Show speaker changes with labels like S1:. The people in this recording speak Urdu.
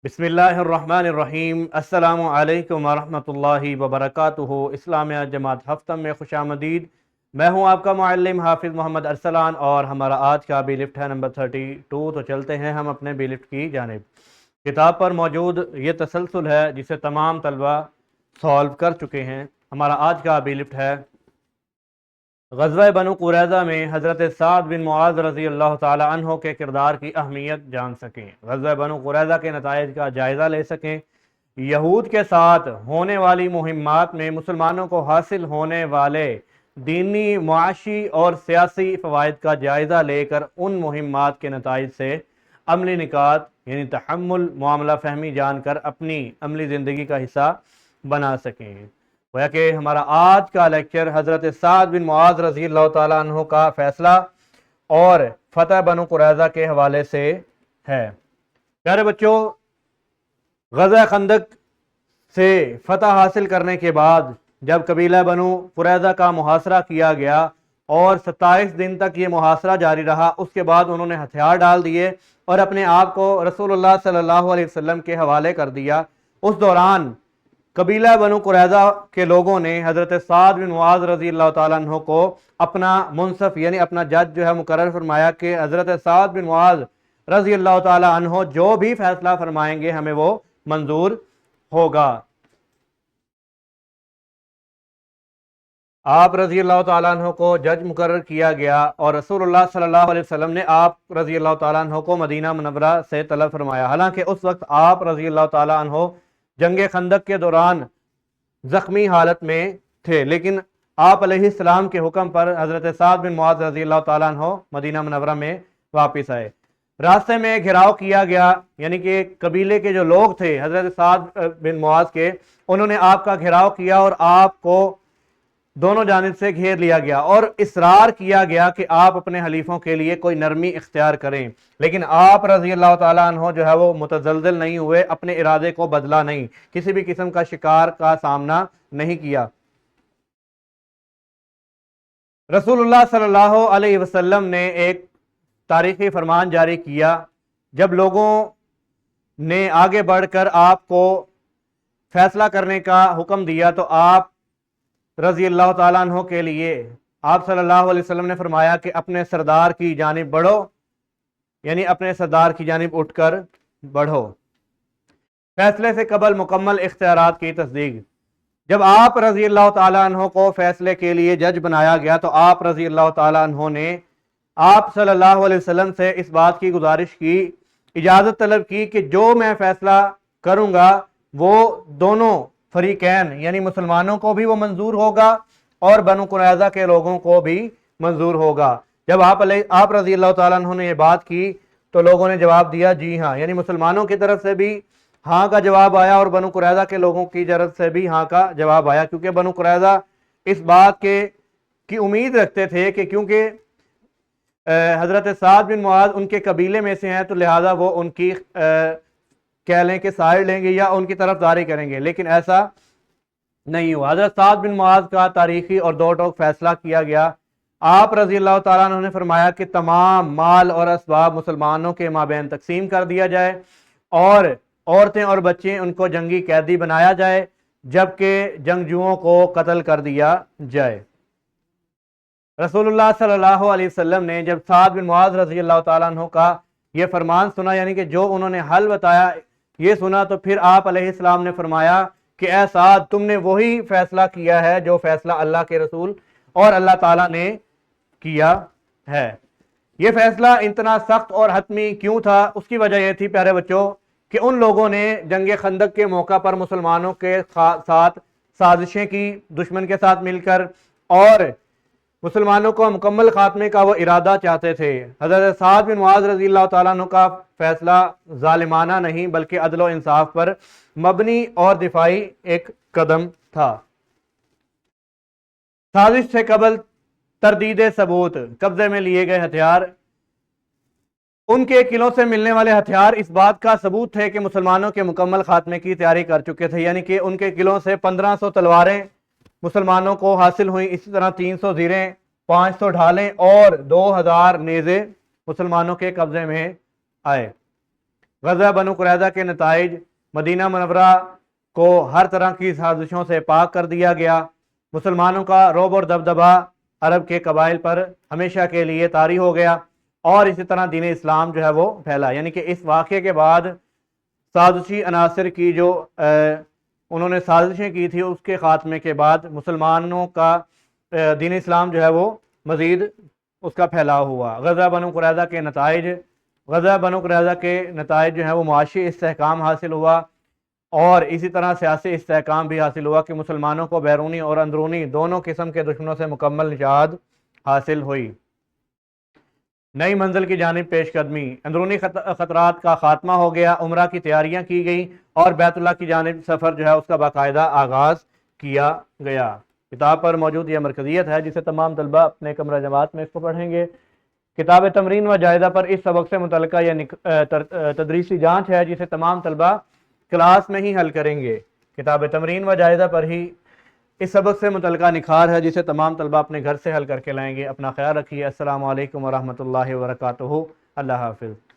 S1: بسم اللہ الرحمن الرحیم۔ السلام علیکم ورحمۃ اللہ وبرکاتہ۔ اسلامیہ جماعت ہفتم میں خوش آمدید۔ میں ہوں آپ کا معلم حافظ محمد ارسلان، اور ہمارا آج کا بی لفٹ ہے نمبر 32۔ تو چلتے ہیں ہم اپنے بی لفٹ کی جانب۔ کتاب پر موجود یہ تسلسل ہے جسے تمام طلبہ سالو کر چکے ہیں۔ ہمارا آج کا بی لفٹ ہے غزوہ بنو قریظہ میں حضرت سعد بن معاذ رضی اللہ تعالی عنہ کے کردار کی اہمیت جان سکیں، غزوہ بنو قریظہ کے نتائج کا جائزہ لے سکیں، یہود کے ساتھ ہونے والی مہمات میں مسلمانوں کو حاصل ہونے والے دینی، معاشی اور سیاسی فوائد کا جائزہ لے کر ان مہمات کے نتائج سے عملی نکات یعنی تحمل، معاملہ فہمی جان کر اپنی عملی زندگی کا حصہ بنا سکیں۔ گویا کہ ہمارا آج کا لیکچر حضرت سعد بن معاذ رضی اللہ تعالیٰ عنہ کا فیصلہ اور فتح بنو قریظہ کے حوالے سے ہے۔ پیارے بچوں، غزوہ خندق سے فتح حاصل کرنے کے بعد جب قبیلہ بنو قریظہ کا محاصرہ کیا گیا اور 27 دن تک یہ محاصرہ جاری رہا، اس کے بعد انہوں نے ہتھیار ڈال دیے اور اپنے آپ کو رسول اللہ صلی اللہ علیہ وسلم کے حوالے کر دیا۔ اس دوران قبیلہ بنو قریظہ کے لوگوں نے حضرت سعد بن معاذ رضی اللہ تعالیٰ عنہ کو اپنا منصف یعنی اپنا جج جو ہے مقرر فرمایا کہ حضرت سعد بن معاذ رضی اللہ تعالیٰ عنہ جو بھی فیصلہ فرمائیں گے ہمیں وہ منظور ہوگا۔ آپ رضی اللہ تعالیٰ عنہ کو جج مقرر کیا گیا اور رسول اللہ صلی اللہ علیہ وسلم نے آپ رضی اللہ تعالیٰ عنہ کو مدینہ منورہ سے طلب فرمایا۔ حالانکہ اس وقت آپ رضی اللہ تعالیٰ عنہ جنگ خندق کے دوران زخمی حالت میں تھے، لیکن آپ علیہ السلام کے حکم پر حضرت سعد بن معاذ رضی اللہ تعالیٰ عنہ مدینہ منورہ میں واپس آئے۔ راستے میں گھراؤ کیا گیا، یعنی کہ قبیلے کے جو لوگ تھے حضرت سعد بن معاذ کے، انہوں نے آپ کا گھراؤ کیا اور آپ کو دونوں جانب سے گھیر لیا گیا اور اصرار کیا گیا کہ آپ اپنے حلیفوں کے لیے کوئی نرمی اختیار کریں، لیکن آپ رضی اللہ تعالیٰ عنہ جو ہے وہ متزلزل نہیں ہوئے، اپنے ارادے کو بدلا نہیں، کسی بھی قسم کا شکار کا سامنا نہیں کیا۔ رسول اللہ صلی اللہ علیہ وسلم نے ایک تاریخی فرمان جاری کیا۔ جب لوگوں نے آگے بڑھ کر آپ کو فیصلہ کرنے کا حکم دیا تو آپ رضی اللہ تعالیٰ عنہ کے لیے آپ صلی اللہ علیہ وسلم نے فرمایا کہ اپنے سردار کی جانب بڑھو، یعنی اپنے سردار کی جانب اٹھ کر بڑھو۔ فیصلے سے قبل مکمل اختیارات کی تصدیق۔ جب آپ رضی اللہ تعالیٰ عنہ کو فیصلے کے لیے جج بنایا گیا تو آپ رضی اللہ تعالیٰ عنہ نے آپ صلی اللہ علیہ وسلم سے اس بات کی گزارش کی، اجازت طلب کی کہ جو میں فیصلہ کروں گا وہ دونوں فریقین یعنی مسلمانوں کو بھی وہ منظور ہوگا اور بنو قریظہ کے لوگوں کو بھی منظور ہوگا۔ جب آپ رضی اللہ تعالیٰ عنہ نے یہ بات کی تو لوگوں نے جواب دیا جی ہاں، یعنی مسلمانوں کی طرف سے بھی ہاں کا جواب آیا اور بنو قریظہ کے لوگوں کی طرف سے بھی ہاں کا جواب آیا، کیونکہ بنو قریظہ اس بات کی امید رکھتے تھے کہ کیونکہ حضرت سعد بن معاذ ان کے قبیلے میں سے ہیں تو لہٰذا وہ ان کی کہہ لیں کہ سائر لیں گے یا ان کی طرف داری کریں گے، لیکن ایسا نہیں ہوا۔ حضرت سعد بن معاذ کا تاریخی اور دو ٹوک فیصلہ کیا گیا۔ آپ رضی اللہ تعالیٰ عنہ نے فرمایا کہ تمام مال اور اسباب مسلمانوں کے مابین تقسیم کر دیا جائے اور عورتیں اور بچے ان کو جنگی قیدی بنایا جائے، جبکہ جنگجوؤں کو قتل کر دیا جائے۔ رسول اللہ صلی اللہ علیہ وسلم نے جب سعد بن معاذ رضی اللہ تعالیٰ عنہ کا یہ فرمان سنا، یعنی کہ جو انہوں نے حل بتایا یہ سنا، تو پھر آپ علیہ السلام نے فرمایا کہ اے سعد، تم نے وہی فیصلہ کیا ہے جو فیصلہ اللہ کے رسول اور اللہ تعالیٰ نے کیا ہے۔ یہ فیصلہ اتنا سخت اور حتمی کیوں تھا؟ اس کی وجہ یہ تھی پیارے بچوں کہ ان لوگوں نے جنگ خندق کے موقع پر مسلمانوں کے ساتھ سازشیں کی، دشمن کے ساتھ مل کر، اور مسلمانوں کو مکمل خاتمے کا وہ ارادہ چاہتے تھے۔ حضرت سعد بن معاذ رضی اللہ تعالیٰ عنہ کا فیصلہ ظالمانہ نہیں بلکہ عدل و انصاف پر مبنی اور دفاعی ایک قدم تھا۔ سازش سے قبل تردید ثبوت، قبضے میں لیے گئے ہتھیار، ان کے قلعوں سے ملنے والے ہتھیار اس بات کا ثبوت تھے کہ مسلمانوں کے مکمل خاتمے کی تیاری کر چکے تھے، یعنی کہ ان کے قلعوں سے 1500 تلواریں مسلمانوں کو حاصل ہوئیں، اسی طرح 300 زیریں، 500 ڈھالیں اور 2000 نیزے مسلمانوں کے قبضے میں آئے۔ غزوہ بنو قریظہ کے نتائج، مدینہ منورہ کو ہر طرح کی سازشوں سے پاک کر دیا گیا، مسلمانوں کا رعب اور دبدبہ عرب کے قبائل پر ہمیشہ کے لیے طاری ہو گیا، اور اسی طرح دین اسلام جو ہے وہ پھیلا۔ یعنی کہ اس واقعے کے بعد سازشی عناصر کی جو انہوں نے سازشیں کی تھی، اس کے خاتمے کے بعد مسلمانوں کا دین اسلام جو ہے وہ مزید اس کا پھیلاؤ ہوا۔ غزوہ بنو قریظہ کے نتائج، غزوہ بنو قریظہ کے نتائج جو ہیں وہ معاشی استحکام حاصل ہوا، اور اسی طرح سیاسی استحکام بھی حاصل ہوا کہ مسلمانوں کو بیرونی اور اندرونی دونوں قسم کے دشمنوں سے مکمل نجات حاصل ہوئی۔ نئی منزل کی جانب پیش قدمی، اندرونی خطرات کا خاتمہ ہو گیا، عمرہ کی تیاریاں کی گئیں، اور بیت اللہ کی جانب سفر جو ہے اس کا باقاعدہ آغاز کیا گیا۔ کتاب پر موجود یہ مرکزیت ہے جسے تمام طلبہ اپنے کمرہ جماعت میں اس کو پڑھیں گے۔ کتاب تمرین و جائزہ پر اس سبق سے متعلقہ یہ تدریسی جانچ ہے جسے تمام طلبہ کلاس میں ہی حل کریں گے۔ کتاب تمرین و جائزہ پر ہی اس سبق سے متعلقہ نکھار ہے جسے تمام طلبہ اپنے گھر سے حل کر کے لائیں گے۔ اپنا خیال رکھیے۔ السلام علیکم ورحمۃ اللہ وبرکاتہ۔ اللہ حافظ۔